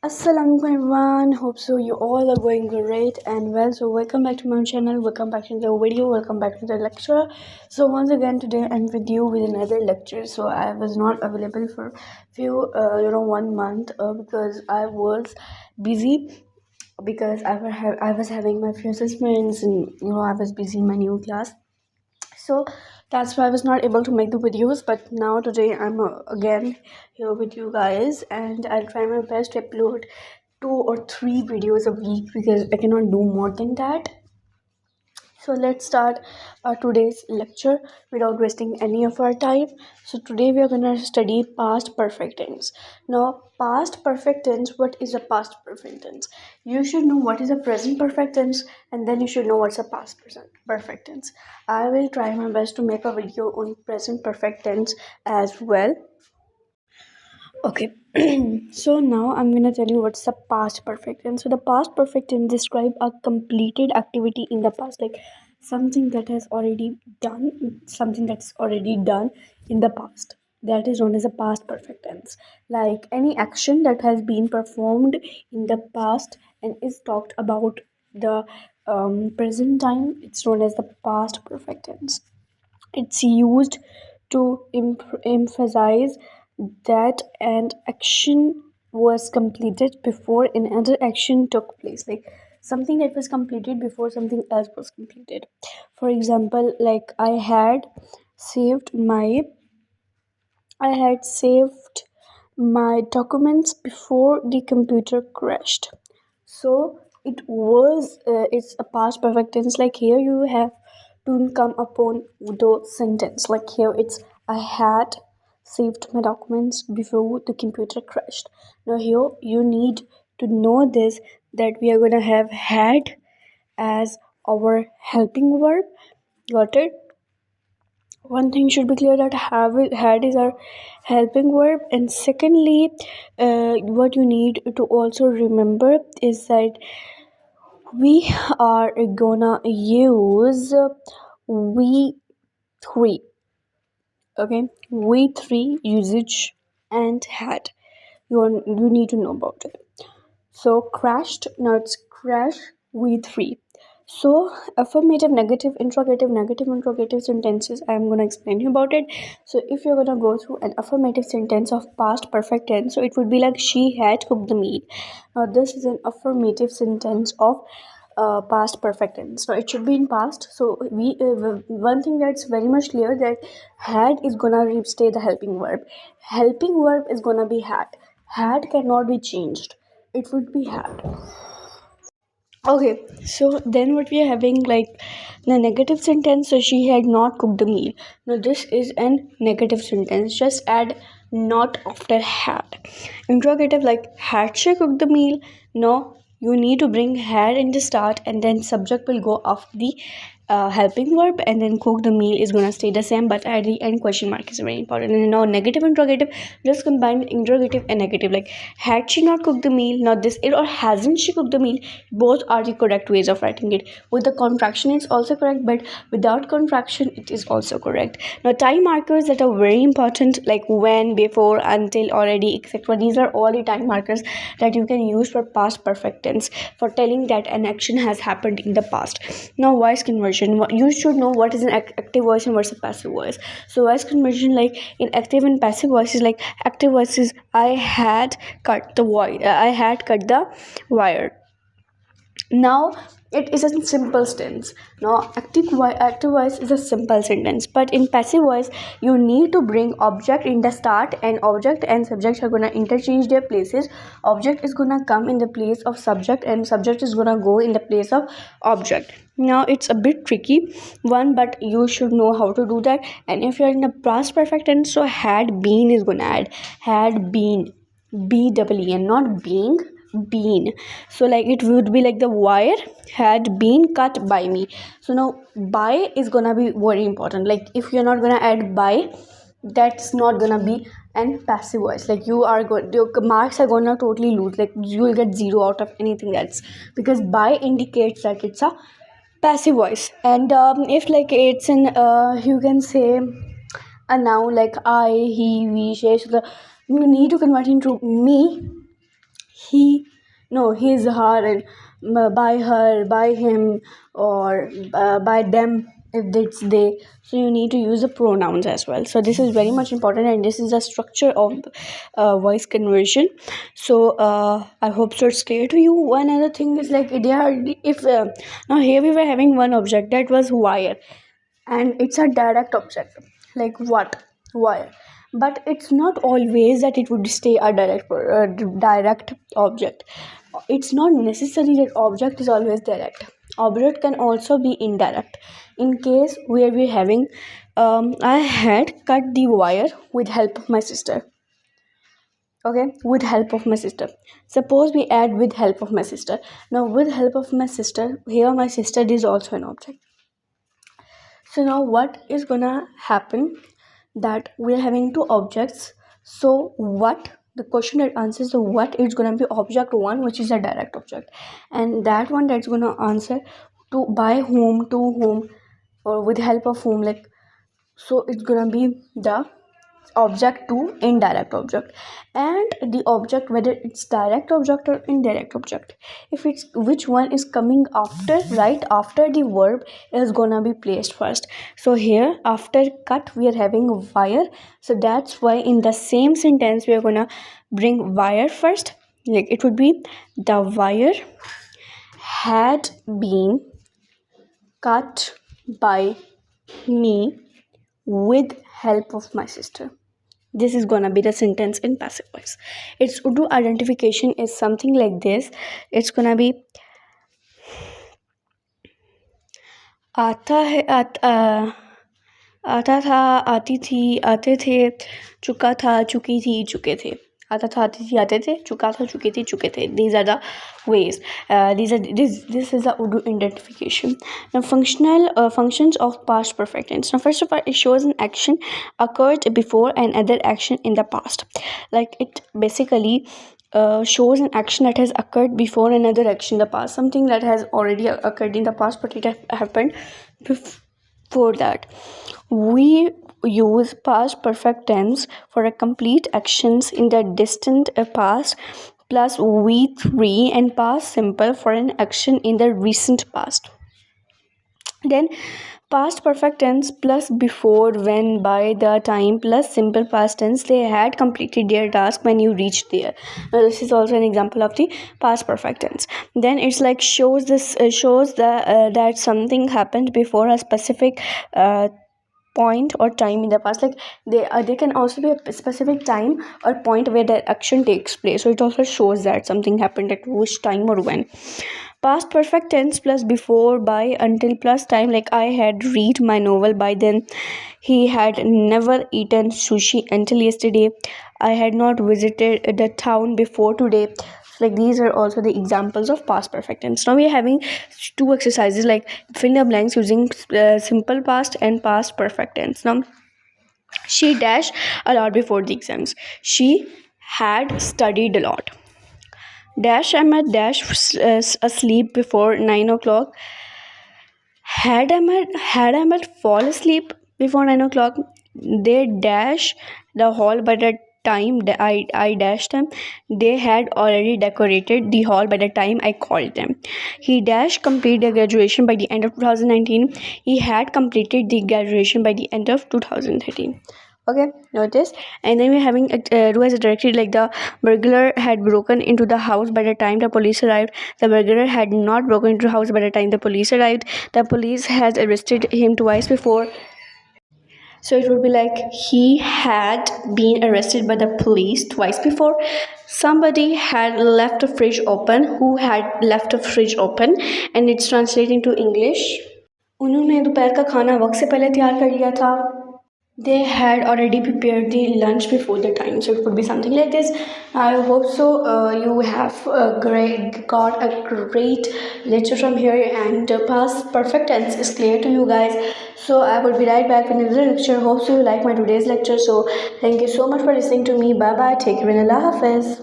Assalamu alaikum everyone. Hope so you all are going great and well. So welcome back to my channel. Welcome back to the video. Welcome back to the lecture. So once again today I'm with you with another lecture. So I was not available for few 1 month because I was busy because I was having my few assessments and I was busy in my new class. So that's why I was not able to make the videos, but now today I'm again here with you guys, and I'll try my best to upload 2 or 3 videos a week because I cannot do more than that. So let's start today's lecture without wasting any of our time. So today we are gonna study past perfect tense. Now, past perfect tense. What is a past perfect tense? You should know what is a present perfect tense, and then you should know what's a past present perfect tense. I will try my best to make a video on present perfect tense as well. Okay, so now I'm gonna tell you what's the past perfect tense. So the past perfect tense describe a completed activity in the past, like something that has already done, something that's already done in the past. That is known as a past perfect tense. Like any action that has been performed in the past and is talked about the present time, it's known as the past perfect tense. It's used to emphasize that an action was completed before another action took place. Like something that was completed before something else was completed. For example, like saved my I had saved my documents before the computer crashed. So it's a past perfect tense. Like here you have to come upon the sentence. Like here it's I had saved my documents before the computer crashed. Now here you need to know this, that we are gonna have had as our helping verb. Got it? One thing should be clear, that have it had is our helping verb, and secondly, what you need to also remember is that we are gonna use we three. Okay, we three usage and had. You need to know about it. So crashed, now it's crash, we three. So affirmative, negative interrogative sentences, I'm gonna explain you about it. So if you're gonna go through an affirmative sentence of past perfect tense, so it would be like she had cooked the meal. Now this is an affirmative sentence of past perfect tense. Now it should be in past. So one thing that's very much clear, that had is gonna stay the helping verb. Helping verb is gonna be had. Had cannot be changed, it would be had. Okay, so then what we are having, like the negative sentence, so she had not cooked the meal. Now this is an negative sentence, just add not after had. Interrogative, like had she cooked the meal? No, you need to bring had in the start, and then subject will go after the helping verb, and then cook the meal is gonna stay the same, but at the end question mark is very important. And now negative interrogative, just combine interrogative and negative, like had she not cooked the meal, not this it, or hasn't she cooked the meal. Both are the correct ways of writing it. With the contraction it's also correct, but without contraction it is also correct. Now time markers that are very important, like when, before, until, already, etc. These are all the time markers that you can use for past perfect tense, for telling that an action has happened in the past. Now voice conversion, you should know what is an active voice and what's a passive voice. So voice conversion, like in active and passive voices, like active voices, I had cut the wire. Now it is a simple sentence. Now active voice is a simple sentence, but in passive voice you need to bring object in the start, and object and subject are gonna interchange their places. Object is gonna come in the place of subject, and subject is gonna go in the place of object. Now it's a bit tricky one, but you should know how to do that. And if you're in the past perfect tense, so had been is gonna add had been, BEEN, not being, been. So like it would be like the wire had been cut by me. So now by is gonna be very important. Like if you're not gonna add by, that's not gonna be an passive voice. Like your marks are gonna totally lose, like you will get 0 out of anything else, because by indicates that it's a passive voice. And if like it's in you can say a noun like I, he, we, she, so you need to convert into me. he, no, his, her, and by her, by him, or by them if it's they. So you need to use the pronouns as well. So this is very much important, and this is the structure of voice conversion. So I hope so it's clear to you. One other thing is like they are, if now here we were having one object that was wire, and it's a direct object, like what, wire. But it's not always that it would stay a direct object. It's not necessary that object is always direct. Object can also be indirect. In case where we're having, I had cut the wire with help of my sister. Okay, with help of my sister. Suppose we add with help of my sister. Now with help of my sister, here my sister is also an object. So now what is gonna happen, that we're having two objects. So what, the question that answers the what is gonna be object one, which is a direct object, and that one that's gonna answer to by whom, to whom, or with help of whom, like, so it's gonna be the object to indirect object. And the object, whether it's direct object or indirect object, if it's which one is coming after, right after the verb, is gonna be placed first. So here after cut we are having wire, so that's why in the same sentence we are gonna bring wire first. Like it would be, the wire had been cut by me with help of my sister. This is gonna be the sentence in passive voice. Its Urdu identification is something like this. It's gonna be आता है आता था, आती थी, आते थे, चुका था, चुकी थी, चुके थे. आता था, आती थी, आते थे, चुका था, चुकी थी, चुके थे. These are the ways. This is the Urdu identification. Now functions of past perfect tense. Now first of all, it shows an action occurred before another action in the past. Like it basically shows an action that has occurred before another action in the past. Something that has already occurred in the past, but it happened before that. We use past perfect tense for a complete actions in the distant past, plus V3 and past simple for an action in the recent past. Then past perfect tense plus before, when, by, the time, plus simple past tense, they had completed their task when you reached there. Now this is also an example of the past perfect tense. Then it's like shows the that something happened before a specific point or time in the past. Like they can also be a specific time or point where the action takes place, so it also shows that something happened at which time or when. Past perfect tense plus before, by, until, plus time. Like I had read my novel by then. He had never eaten sushi until yesterday. I had not visited the town before today. Like these are also the examples of past perfect tense. Now we are having two exercises, like fill in the blanks using simple past and past perfect tense. Now she dash a lot before the exams. She had studied a lot. Dash I'm at dash asleep before 9 o'clock. Had Ahmed fall asleep before 9 o'clock. They dash the hall by the time I dashed them. They had already decorated the hall by the time I called them. He dash complete their graduation by the end of 2019. He had completed the graduation by the end of 2013. Okay, notice. And then we're having do as directed, like the burglar had broken into the house by the time the police arrived. The burglar had not broken into the house by the time the police arrived. The police has arrested him twice before. So it would be like he had been arrested by the police twice before. Somebody had left a fridge open. Who had left a fridge open? And it's translating to English. उन्होंने दोपहर का खाना वक्त से पहले तैयार कर लिया था. They had already prepared the lunch before the time. So it could be something like this. I hope so you have got a great lecture from here, and past perfect tense is clear to you guys. So I will be right back with another lecture. Hope so you like my today's lecture. So thank you so much for listening to me. Bye bye. Take care and Allah Hafiz.